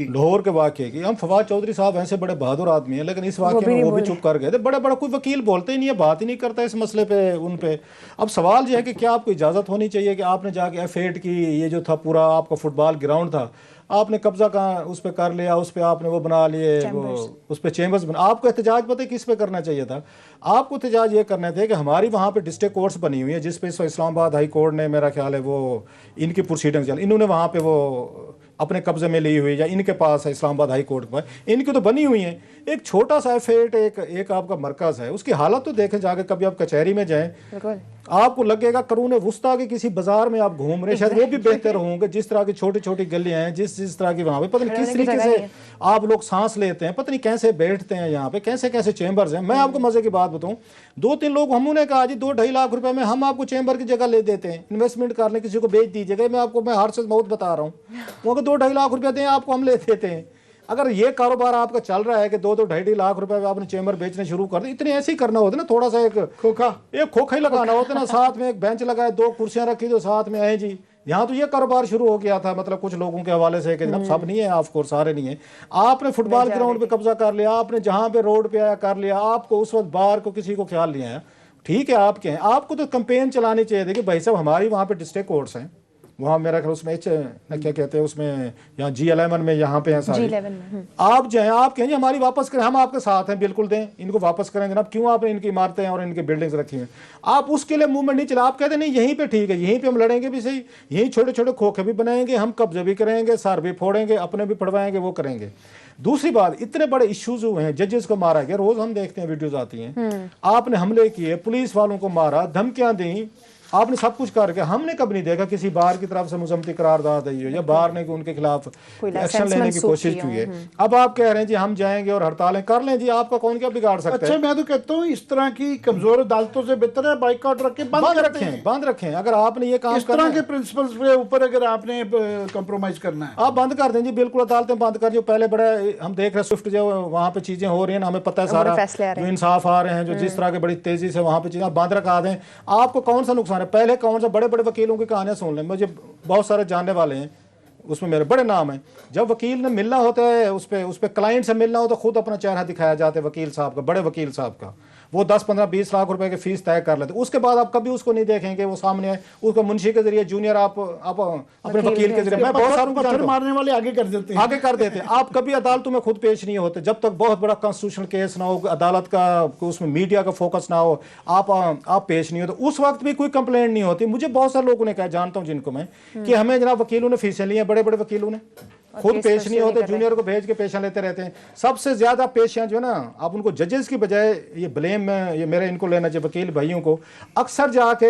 की। हम फवाद चौधरी साहब ऐसे बड़े बहादुर आदमी हैं, लेकिन इस वाक़े में वो भी चुप कर गए थे। बड़ा कोई वकील बोलते ही नहीं है, बात ही नहीं करता इस मसले पे उन पे। अब सवाल ये है कि क्या आपको इजाज़त होनी चाहिए कि आपने जाके F8 की ये जो था पूरा आपका फुटबॉल ग्राउंड था, आपने कब्जा कहाँ उस पर कर लिया, उस पर आपने वो बना लिए, वो उस पर चेम्बर्स बना। आपको एहतजाज पता है किस पे करना चाहिए था? आपको एहतजाज ये करने थे कि हमारी वहाँ पे डिस्ट्रिक्ट कोर्ट्स बनी हुई है जिस पे इस्लामाबाद हाई कोर्ट ने, मेरा ख्याल है वो इनकी प्रोसीडिंग चल, इन्होंने वहाँ पे वो अपने कब्जे में ली हुई या इनके पास है इस्लामाबाद हाई कोर्ट पर, इनकी तो बनी हुई है। एक छोटा सा F8 एक आपका मरकज़ है, उसकी हालत तो देखें जाके, कभी आप कचहरी में जाएं आपको लगेगा करून वुस्ता के किसी बाजार में आप घूम रहे, शायद वो भी बेहतर होंगे। जिस तरह की छोटी छोटी गलियां हैं, जिस तरह की वहाँ पे पता नहीं किस तरीके से आप लोग सांस लेते हैं, पता नहीं कैसे बैठते हैं यहाँ पे, कैसे कैसे चेंबर्स हैं। मैं आपको मजे की बात बताऊँ, 2-3 लोग हमने कहा जी 2-2.5 लाख रुपए में हम आपको चेंबर की जगह ले देते हैं, इन्वेस्टमेंट कर लें, किसी को बेच दीजिएगा। मैं हर से मौत बता रहा हूँ, वो 2-2.5 लाख रुपया दें आपको, हम ले देते हैं। अगर ये कारोबार आपका चल रहा है कि 2-2.5 लाख रुपए में आपने चेंबर बेचने शुरू कर दी, इतने ऐसे ही करना होता है ना, थोड़ा सा एक खोखा ही लगाना होता है ना, साथ में एक बेंच लगाए, 2 कुर्सियां रखी तो साथ में आए जी। यहाँ तो ये कारोबार शुरू हो गया था, मतलब कुछ लोगों के हवाले से, कि सब नहीं है ऑफ कोर्स, सारे नहीं है। आपने फुटबॉल ग्राउंड पे कब्जा कर लिया, आपने जहाँ पे रोड पे आया कर लिया, आपको उस वक्त बार को किसी को ख्याल नहीं आया। ठीक है, आपके हैं, आपको तो कैंपेन चलानी चाहिए थी कि भाई साहब हमारी वहाँ पे डिस्ट्रिक्ट कोर्ट्स हैं, वहाँ मेरा ख्याल उसमें क्या कहते हैं उसमें, यहाँ G11 में यहाँ पे हैं सारे, आप जाएं, आप कहेंगे हमारी वापस करें, हम आपके साथ हैं, बिल्कुल दें, इनको वापस करेंगे जनाब। क्यों आपने इनकी इमारतें और इनकी बिल्डिंग्स रखी हैं? आप उसके लिए मूवमेंट नहीं चला, आप कहते नहीं यहीं पे ठीक है, यहीं पे हम लड़ेंगे भी सही, यहीं छोटे छोटे खोखे भी बनाएंगे, हम कब्जे भी करेंगे, सर भी फोड़ेंगे, अपने भी पढ़वाएंगे, वो करेंगे। दूसरी बात, इतने बड़े इश्यूज हुए हैं, जजेस को मारा गया, रोज हम देखते हैं वीडियोज आती हैं, आपने हमले किए, पुलिस वालों को मारा, धमकियां दी, आपने सब कुछ करके, हमने कभी नहीं देखा किसी बार की तरफ से मुजम्मती करारदाद आई हो या बार ने उनके खिलाफ एक्शन लेने की कोशिश की है। अब आप कह रहे हैं जी हम जाएंगे और हड़तालें कर लें, जी आपका कौन क्या बिगाड़ सकता है? अच्छा, मैं तो कहता हूँ इस तरह की कमजोर अदालतों से बेहतर है बाइकआउट रख के बंद रखें, बंद रखें। अगर आपने ये काम इस तरह के प्रिंसिपल्स के ऊपर अगर आपने कॉम्प्रोमाइज करना है, आप बंद कर दें जी, बिल्कुल अदालतें बंद कर। जो पहले बड़ा हम देख रहे हैं स्विफ्ट जो वहाँ पे चीजें हो रही हैं, हमें पता है सारा जो इंसाफ आ रहे हैं, जो जिस तरह के बड़ी तेजी से वहाँ पे चीजें बंद रखा दें। आपको कौन सा नुकसान है? पहले कौन सा बड़े बड़े वकीलों की कहानियां सुन लें, मुझे बहुत सारे जानने वाले हैं, उसमें मेरे बड़े नाम हैं। जब वकील ने मिलना होता है, उस पे क्लाइंट से मिलना हो तो खुद अपना चेहरा दिखाया जाता है वकील साहब का, बड़े वकील साहब का। वो 10, 15, 20 लाख रुपए की फीस तय कर लेते, उसके बाद आप कभी उसको नहीं देखेंगे वो सामने है, उसको मुंशी के जरिए जूनियर आप अपने वकील के जरिए, मैं बहुत सारों को जानता हूं, मारने वाले आगे कर देते हैं, आगे कर देते हैं। आप कभी अदालतों में खुद पेश नहीं होते जब तक बहुत बड़ा कॉन्स्टिट्यूशनल केस ना हो, अदालत का उसमें मीडिया का फोकस ना हो, आप पेश नहीं होते। उस वक्त भी कोई कंप्लेंट नहीं होती। मुझे बहुत सारे लोगों ने कहा, जानता हूं जिनको मैं, कि हमें जनाब वकीलों ने फीसें ली हैं, बड़े बड़े वकीलों ने, खुद पेश नहीं होते, जूनियर को भेज के पेशा लेते रहते हैं। सबसे ज्यादा पेशियां जो है ना, आप उनको जजेस की बजाय ये ब्लेम में ये मेरे इनको लेना चाहिए वकील भाइयों को, अक्सर जाके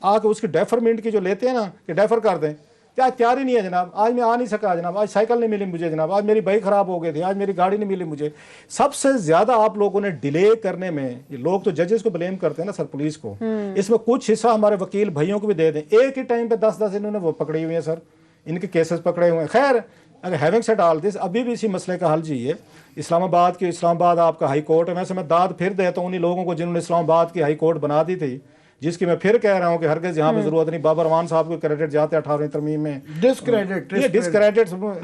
आके उसकी डेफरमेंट की जो लेते हैं ना, कि डेफर कर दें, क्या तैयार ही नहीं है जनाब, आज मैं आ नहीं सका जनाब, आज साइकिल नहीं मिली मुझे जनाब, आज मेरी बाइक खराब हो गई थी, आज मेरी गाड़ी नहीं मिली मुझे। सबसे ज्यादा आप लोगों ने डिले करने में, ये लोग तो जजेस को ब्लेम करते हैं ना सर, पुलिस को, इसमें कुछ हिस्सा हमारे वकील भाइयों को भी दे दें। एक ही टाइम पे 10-10 इन्होंने वो पकड़ी हुई है सर, इनके केसेस पकड़े हुए हैं। खैर, अगर हैविंग सेड ऑल दिस, अभी भी इसी मसले का हल चाहिए। इस्लामाबाद आपका हाई कोर्ट है, वैसे मैं दाद फिर देता हूँ उन्हीं लोगों को जिन्होंने इस्लामाबाद की हाई कोर्ट बना दी थी, जिसकी मैं फिर कह रहा हूं कि हरगिज़ यहाँ पे जरूरत नहीं। बाबर रमान साहब को क्रेडिट जाते 18वीं तरमीम में, डिस्क्रेडिट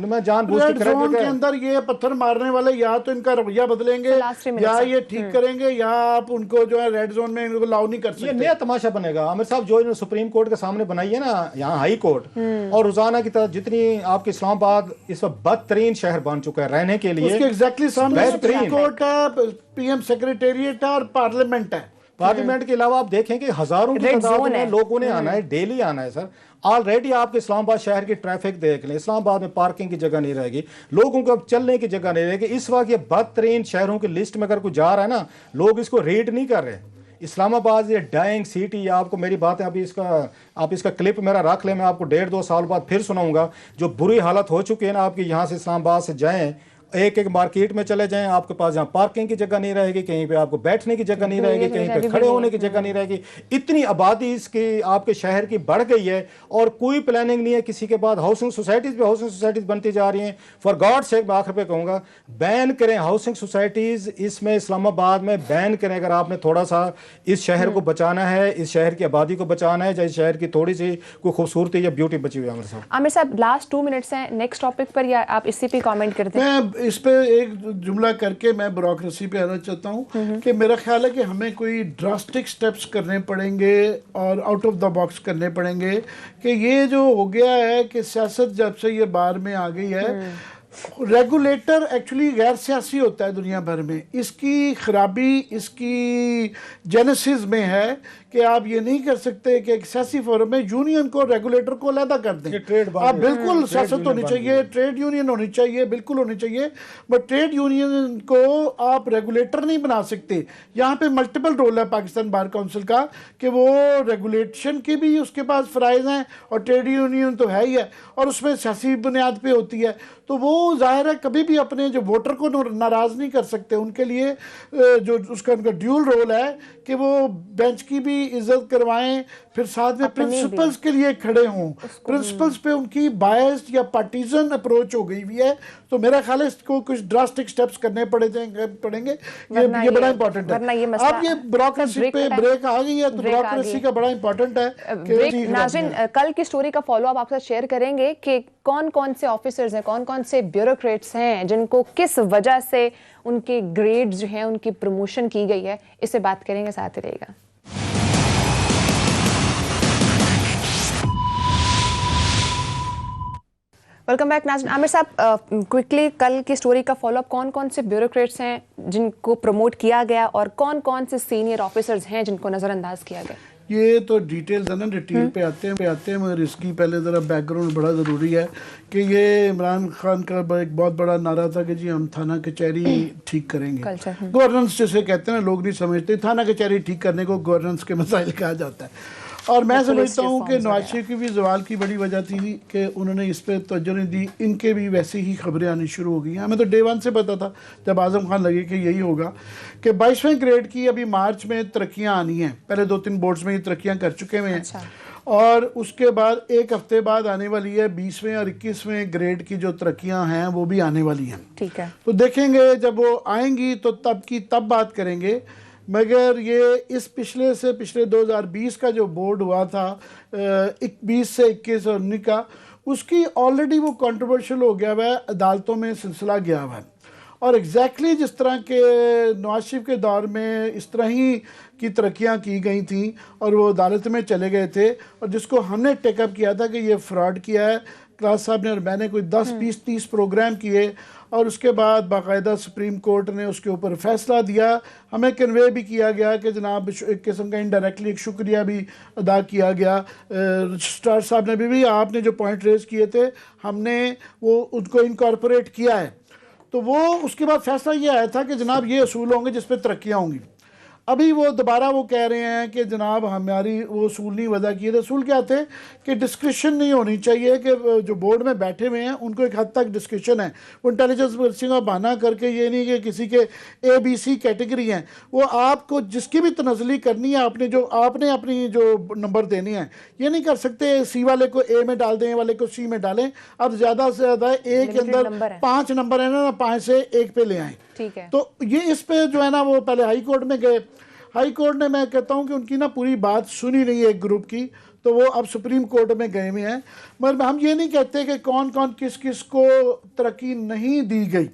मैं जानबूझ के क्रेडिट के अंदर ये पत्थर मारने वाले या तो इनका रवैया बदलेंगे या ये ठीक करेंगे, या आप उनको जो है रेड जोन में इनको लाउ नहीं कर सकते। ये नया तमाशा बनेगा आमिर साहब, जो इन्होंने सुप्रीम कोर्ट के सामने बनाई है ना यहाँ हाई कोर्ट, और रोजाना की तरह जितनी आपके इस्लामाबाद इस वक्त बदतरीन शहर बन चुका है रहने के लिए, एग्जैक्टली सामने सुप्रीम कोर्ट है, पीएम सेक्रेटेरिएट है और पार्लियामेंट है। पार्लियामेंट के अलावा आप देखें कि हजारों की तादाद में लोगों ने आना है, डेली आना है सर। ऑलरेडी आपके इस्लामाबाद शहर की ट्रैफिक देख लें, इस्लामाबाद में पार्किंग की जगह नहीं रहेगी, लोगों को अब चलने की जगह नहीं रहेगी। इस वक्त ये बदतरीन शहरों की लिस्ट में अगर कोई जा रहा है ना, लोग इसको रीड नहीं कर रहे। इस्लामाबाद ये डाइंग सिटी, आपको मेरी बातें अभी आप इसका क्लिप मेरा रख लें, मैं आपको 1.5-2 साल बाद फिर सुनाऊंगा। जो बुरी हालत हो चुकी है ना आपकी, यहाँ से इस्लामाबाद से जाएं, एक एक मार्केट में चले जाएं, आपके पास जहाँ पार्किंग की जगह नहीं रहेगी, कहीं पे आपको बैठने की जगह नहीं रहेगी, कहीं पे खड़े होने की जगह नहीं रहेगी। इतनी आबादी इसकी आपके शहर की बढ़ गई है और कोई प्लानिंग नहीं है किसी के बाद। हाउसिंग सोसाइटीज पे हाउसिंग सोसाइटीज बनती जा रही हैं। फॉर गॉड सेक मैं आखिर पे कहूँगा, बैन करें हाउसिंग सोसाइटीज, इसमें इस्लामाबाद में बैन करें। अगर आपने थोड़ा सा इस शहर को बचाना है, इस शहर की आबादी को बचाना है, या इस शहर की थोड़ी सी कोई खूबसूरती या ब्यूटी बची हुई है। आमिर साहब लास्ट 2 मिनट्स हैं, नेक्स्ट टॉपिक पर, या आप इसी पे कमेंट करते हैं? इस पे एक जुमला करके मैं ब्यूरोक्रेसी पे आना चाहता हूँ कि मेरा ख्याल है कि हमें कोई ड्रास्टिक स्टेप्स करने पड़ेंगे और आउट ऑफ द बॉक्स करने पड़ेंगे कि ये जो हो गया है कि सियासत जब से ये बाहर में आ गई है, रेगुलेटर एक्चुअली गैर सियासी होता है दुनिया भर में। इसकी खराबी इसकी जेनेसिस में है कि आप ये नहीं कर सकते कि एक सियासी फोरम में यूनियन को रेगुलेटर को अलहदा कर दें। आप बिल्कुल सियासत होनी चाहिए, ट्रेड यूनियन होनी चाहिए, बिल्कुल होनी चाहिए, बट ट्रेड यूनियन को आप रेगुलेटर नहीं बना सकते। यहाँ पे मल्टीपल रोल है पाकिस्तान बार काउंसिल का कि वो रेगुलेशन की भी उसके पास फ़राइज़ हैं और ट्रेड यूनियन तो है ही है, और उसमें सियासी बुनियाद पे होती है। तो वो जाहिर है कभी भी अपने जो वोटर को नाराज़ नहीं कर सकते। उनके लिए जो उसका उनका ड्यूल रोल है कि वो बेंच की भी इज्जत करवाएं, फिर साथ में प्रिंसिपल्स के लिए खड़े हों। प्रिंसिपल्स पे उनकी बायस्ड या पार्टीजन अप्रोच हो गई हुई है। तो मेरा ख्याल है इसको कुछ ड्रास्टिक स्टेप्स करने पड़ेंगे। ये बड़ा इंपॉर्टेंट है। अब ये ब्यूरोक्रेसी पे ब्रेक आ गई है, तो ब्यूरोक्रेसी का बड़ा इंपॉर्टेंट है। नाज़रीन, कल की स्टोरी का फॉलो अप आपसे शेयर करेंगे कि कौन कौन से ऑफिसर्स हैं, कौन कौन से ब्यूरोक्रेट्स हैं जिनको किस वजह से उनके ग्रेड्स जो हैं उनकी प्रमोशन की गई है। इससे बात करेंगे, साथ ही रहेगा। वेलकम बैक नाज़रीन। आमिर साहब, क्विकली कल की स्टोरी का फॉलोअप, कौन कौन से ब्यूरोक्रेट्स हैं जिनको प्रमोट किया गया और कौन कौन से सीनियर ऑफिसर्स हैं जिनको नज़रअंदाज किया गया? ये तो डिटेल्स है ना, डिटेल पे आते हैं मगर इसकी पहले ज़रा बैकग्राउंड बड़ा ज़रूरी है कि ये इमरान खान का एक बहुत बड़ा नारा था कि जी हम थाना कचहरी ठीक करेंगे। गवर्नेंस जिसे कहते हैं ना, लोग नहीं समझते थाना कचहरी ठीक करने को गवर्नेंस के मसाइल कहा जाता है। और मैं समझता हूँ कि नवाज शरीफ की भी जवाल की बड़ी वजह थी कि उन्होंने इस पर तवज्जो नहीं दी। इनके भी वैसे ही खबरें आनी शुरू हो गई। हमें तो डे वन से पता था जब आज़म खान लगे कि यही होगा कि 22वें ग्रेड की अभी मार्च में तरक्कियाँ आनी हैं। पहले 2-3 बोर्ड्स में ये तरक्कियाँ कर चुके हुए हैं। और उसके बाद एक हफ्ते बाद आने वाली है 20वें और 21वें ग्रेड की जो तरक्कियाँ हैं वो भी आने वाली हैं। ठीक है, तो देखेंगे जब वो आएंगी तो तब बात करेंगे। मगर ये इस पिछले 2020 का जो बोर्ड हुआ था 20 से 21 और 19 का, उसकी ऑलरेडी वो कंट्रोवर्शियल हो गया हुआ है, अदालतों में सिलसिला गया हुआ है। और एग्जैक्टली जिस तरह के नवाज शरीफ के दौर में इस तरह ही की तरक्कियाँ की गई थी और वो अदालत में चले गए थे, और जिसको हमने टेकअप किया था कि ये फ्रॉड किया है, क्लास साहब ने और मैंने कोई 10-20-30 प्रोग्राम किए और उसके बाद बाकायदा सुप्रीम कोर्ट ने उसके ऊपर फैसला दिया। हमें कन्वे भी किया गया कि जनाब एक किस्म का इनडायरेक्टली एक शुक्रिया भी अदा किया गया रजिस्ट्रार साहब ने भी आपने जो पॉइंट रेज किए थे हमने वो उनको इनकॉर्पोरेट किया है। तो वो उसके बाद फैसला ये आया था कि जनाब ये असूल होंगे जिस पर तरक्कियाँ होंगी। अभी वो दोबारा वो कह रहे हैं कि जनाब हमारी वो असूल नहीं वजह किए थे। असूल क्या थे कि डिस्क्रिप्शन नहीं होनी चाहिए, कि जो बोर्ड में बैठे हुए हैं उनको एक हद तक डिस्क्रिप्शन है। वो इंटेलिजेंस पर्सन का बहाना करके ये नहीं कि किसी के ABC कैटेगरी हैं, वो आपको जिसकी भी तनज़ली करनी है आपने अपनी जो नंबर देने हैं, ये नहीं कर सकते C वाले को A में डाल दें, A वाले को C में डालें। अब ज़्यादा से ज़्यादा A के अंदर 5 नंबर है ना, 5 से 1 पे ले आएँ। ठीक है, तो ये इस पे जो है ना वो पहले हाई कोर्ट में गए। हाई कोर्ट ने, मैं कहता हूँ कि उनकी ना पूरी बात सुनी नहीं है एक ग्रुप की, तो वो अब सुप्रीम कोर्ट में गए हुए हैं। मगर हम ये नहीं कहते कि कौन कौन किस किस को तरक्की नहीं दी गई।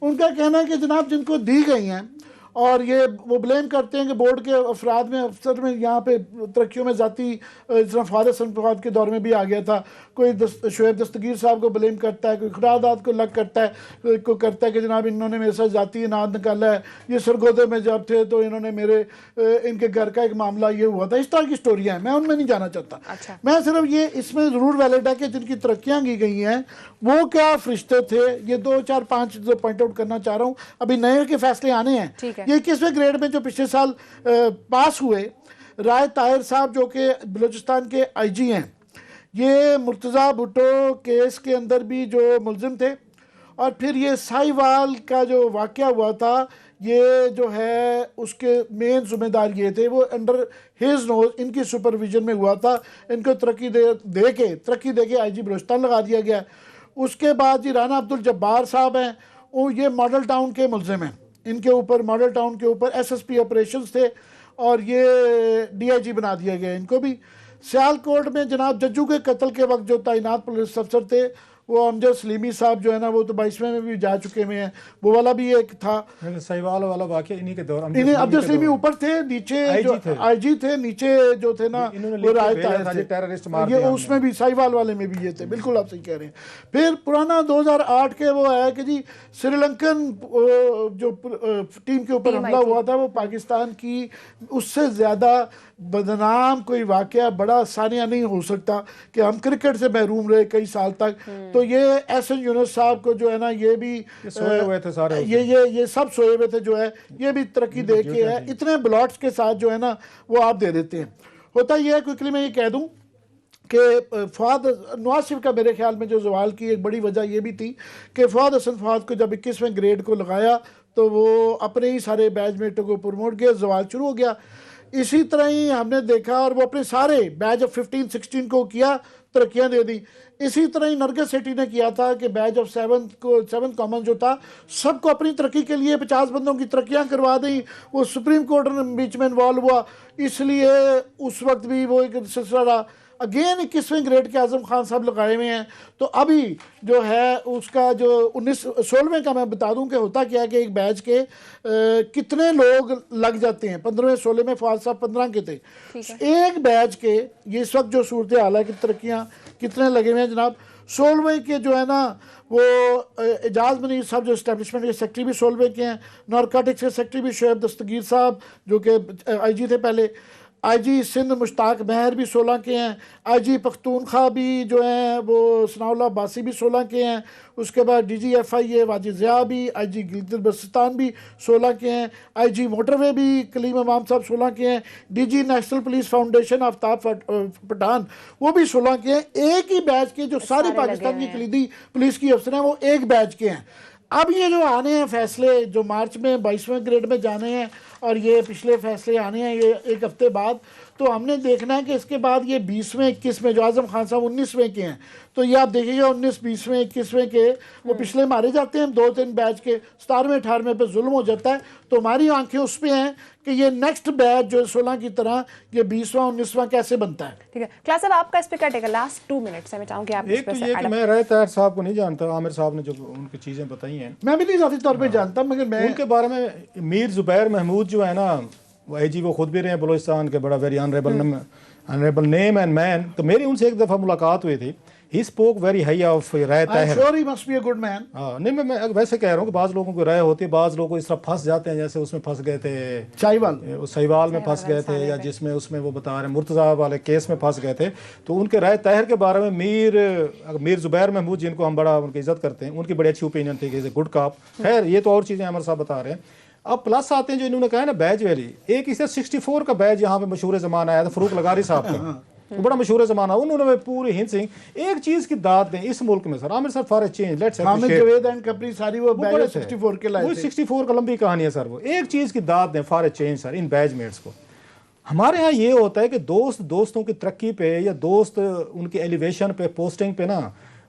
उनका कहना है कि जनाब जिनको दी गई हैं, और ये वो ब्लेम करते हैं कि बोर्ड के अफराद में अफसर में यहाँ पे तरक्कियों में ज़ाती, जिस तरह फ़ाद हसन फवाद के दौर में भी आ गया था, कोई शोएब दस्तगीर साहब को ब्लेम करता है, कोई खुरादात को लग करता है, को करता है कि जनाब इन्होंने मेरे साथ ज़ाती इनाद निकाला है, ये सरगोदे में जब थे तो इन्होंने इनके घर का एक मामला ये हुआ था। इस तरह की स्टोरियाँ हैं, मैं उनमें नहीं जाना चाहता। अच्छा। मैं सिर्फ ये इसमें ज़रूर वैलिड है कि जिनकी तरक्कियाँ की गई हैं वो क्या फरिश्ते थे। ये 2-4-5 जो पॉइंट आउट करना चाह रहा हूँ। अभी नए के फैसले आने हैं। ये 21वें ग्रेड में जो पिछले साल पास हुए, राय ताहिर साहब जो कि बलूचिस्तान के IG हैं, ये मुर्तज़ा भुट्टो केस के अंदर भी जो मुलजिम थे, और फिर ये साहिवाल का जो वाक़या हुआ था, ये जो है उसके मेन ज़िम्मेदार ये थे, वो अंडर हिज नोज इनकी सुपरविजन में हुआ था। इनको तरक्की दे के IG बलूचिस्तान लगा दिया गया। उसके बाद जी राना अब्दुल जब्बार साहब हैं, वो ये मॉडल टाउन के मुलजिम हैं। इनके ऊपर मॉडल टाउन के ऊपर SSP ऑपरेशंस थे और ये DIG बना दिया गया इनको भी। सियालकोट में जनाब जज्जू के कत्ल के वक्त जो तैनात पुलिस अफसर थे वो अमजद सलीमी साहब जो है ना, वो तो 22वें में भी जा चुके हुए हैं। वो वाला भी एक था, सहीवाल वाला वाकया इन्हीं के दौर। अमजद सलीमी ऊपर थे, नीचे IG थे, नीचे जो थे ना वो राय ताहिर थे, ये उसमें भी साहिवाल वाले में भी ये थे। बिल्कुल आप सही कह रहे हैं। फिर पुराना 2008 के वो है कि जी श्रीलंकन जो टीम के ऊपर हमला हुआ था, वो पाकिस्तान की उससे ज़्यादा बदनाम कोई वाकया बड़ा सानिया नहीं हो सकता कि हम क्रिकेट से महरूम रहे कई साल तक। तो ये एहसन यूनुस साहब को जो है ना, ये भी सोए हुए थे सारे, ये सब सोए हुए थे, जो है ये भी तरक्की दे के है। इतने ब्लॉट्स के साथ जो है ना वो आप दे देते हैं। होता ये है, क्विकली मैं ये कह दूं कि फवाद नवाज शरीफ का मेरे ख्याल में जो सवाल की एक बड़ी वजह ये भी थी कि फवाद हसन फवाद को जब 21वें ग्रेड को लगाया तो वो अपने ही सारे बैचमेटों को प्रमोट किया, सवाल शुरू हो गया। इसी तरह ही हमने देखा, और वो अपने सारे बैच ऑफ 15-16 को किया, तरक्कियाँ दे दी। इसी तरह ही नरगिस सेठी ने किया था कि बैच ऑफ 7 कॉमन जो था सबको अपनी तरक्की के लिए 50 बंदों की तरक्कियाँ करवा दी। वो सुप्रीम कोर्ट बीच में इन्वॉल्व हुआ, इसलिए उस वक्त भी वो एक सिलसिला रहा। अगेन 21वें ग्रेड के आज़म खान साहब लगाए हुए हैं। तो अभी जो है उसका जो 16वें का मैं बता दूं कि होता क्या है कि एक बैच के कितने लोग लग जाते हैं। 15वें 16 में फवाद साहब 15 के थे। एक बैच के ये इस वक्त जो सूरत हाल है कि तरक्कियाँ कितने लगे हुए हैं जनाब। 16वें के जो है ना वो एजाज मनीर साहब जो इस्टेब्लिशमेंट के सेक्रेटरी भी 16वें के हैं। नारकोटिक्स के सेक्रेटरी भी शोएब दस्तगीर साहब जो कि IG थे पहले। आईजी सिंध मुश्ताक महर भी 16 के हैं, आईजी पख्तूनख्वा भी जो हैं वो सनाउल्लाह अब्बासी भी 16 के हैं, उसके बाद DGFIA वाजिद ज़िया भी, आईजी गिलगित बल्तिस्तान भी 16 के हैं, आईजी मोटरवे भी कलीम इमाम साहब 16 के हैं, DG national police foundation Aftab Pathan वो भी 16 के हैं। एक ही बैच के जो सारे पाकिस्तान की कलीदी पुलिस की अफसर हैं वो एक बैच के हैं। अब ये जो आने हैं फैसले जो मार्च में 22वें ग्रेड में जाने हैं और ये पिछले फैसले आने हैं ये एक हफ्ते बाद, तो हमने देखना है कि इसके बाद ये 20वें 21वें जो आज़म खान साहब 19वें के हैं, तो ये आप देखिएगा 19 20वें 21वें के वो पिछले मारे जाते हैं 2-3 बैच के, 17वें 18वें पे जुल्म हो जाता है। तो हमारी आंखें उस पर हैं कि ये नेक्स्ट बैच जो 16 की तरह ये 20वां 19वां कैसे बनता है। ठीक है क्लास साहब, आपका इस पे कटेगा लास्ट 2 मिनट्स है, मैं चाहूंगी आप इस एक पे तो ये कि मैं राय ताहिर साहब को नहीं जानता, आमिर साहब ने जो उनकी चीज़ें बताई हैं मैं भी नहीं ज़ाती तौर पे जानता, मगर मैं उनके बारे में मीर जुबैर महमूद जो है ना वो आईजी वो खुद भी रहे हैं बलूचिस्तान के, बड़ा very honourable name and man. तो मेरी उनसे एक दफ़ा मुलाकात हुई थी। He spoke very high of Rai Tahir. Sure he must be a good man. हाँ नहीं मैं वैसे कह रहा हूँ कि बाज़ लोगों को राय होती है, बाज़ लोग इस तरह फंस जाते हैं जैसे उसमें फंस गए थे सहीवाल में फंस गए थे, या जिसमें उसमें वो बता रहे हैं मुर्तज़ा वाले केस में फंस गए थे। तो उनके राय ताहिर के बारे में मीर जुबैर महमूद जिनको हम बड़ा उनकी इज्जत करते हैं, उनकी बड़ी अच्छी ओपिनियन थी कि गुड कॉप। खैर ये तो और चीज़ें अमर साहब बता रहे हैं। अब प्लस आते हैं जो इन्होंने कहा है ना बैज वैली, एक इसे 64 का बैज यहाँ पे मशहूर ज़माना आया था फरूक लगारी साहब का, वो बड़ा मशहूर ज़माना, उन्होंने पूरी हिंद सिंह एक चीज़ की दाद दें इस मुल्क में sir. Aamir sir for a change let's Hamid Javed and कपरी सारी वो बैज 64 के लाए थे। 64 का लंबी कहानी है सर। वो एक चीज़ की दाद दें for a change sir in batchmates को। हमारे यहाँ ये होता है कि दोस्तों की तरक्की पे या दोस्त उनकी एलिवेशन पे पोस्टिंग पे ना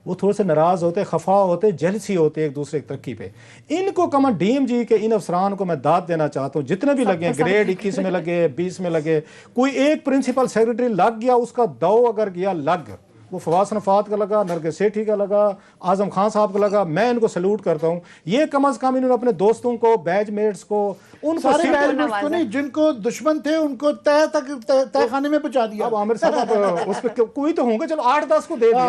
वो थोड़े से नाराज़ होते, खफा होते, जेलसी होते एक दूसरे की तरक्की पे। इनको कम DMG के इन अफसरान को मैं दाद देना चाहता हूँ, जितने भी लगे ग्रेड 21 में लगे 20 में लगे, कोई एक प्रिंसिपल सेक्रेटरी लग गया उसका दो अगर गया लग, वो फवाद नफात का लगा, नरगिस सेठी का लगा, आजम खान साहब का लगा, मैं इनको सैल्यूट करता हूँ। ये कम अज़ कम इन्होंने अपने दोस्तों को बैचमेट्स को उनको सारे बैचमेट्स को नहीं, जिनको दुश्मन थे उनको तय खाने में पहुंचा दिया। अब आमिर साहब उस पर कोई तो होंगे, चलो 8-10 को दे दिया,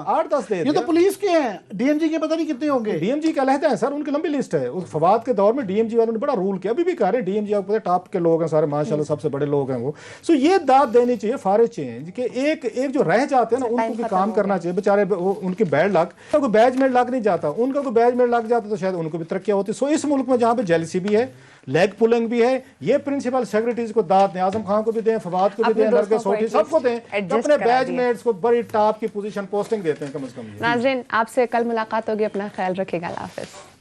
8-10 दे दिया। ये तो पुलिस के हैं, DMG के पता नहीं कितने होंगे। DMG का अलहदा है सर, उनकी लंबी लिस्ट है। उस फवाद के दौर में DMG वालों ने बड़ा रूल किया, अभी भी कह रहे हैं DMG आपको पता है टॉप के लोग हैं सारे माशाल्लाह, सबसे बड़े लोग हैं वो। सो ये दाद देनी चाहिए फॉर चेंज कि एक जो रह जाते हैं ना उनको भी काम करना चाहिए बेचारे। उनकी बैड लक, कोई बैचमेट लग नहीं जाता, उनका कोई बैचमेट लग जाता तो शायद उनको भी तरक्की होती। सो इस मुल्क में जहाँ पे जेलसी भी है, लेग पुलिंग भी है, ये प्रिंसिपल सेक्रेटरीज को दाद दें, आजम खान को भी दें, फवाद को भी दें, नरगिस सेठी सबको दें, अपने बैचमेट्स को बड़ी टॉप की पोजीशन पोस्टिंग देते हैं कम से कम। नाज़रीन आपसे कल मुलाकात होगी, अपना ख्याल रखिएगा, अल्लाह हाफ़िज़।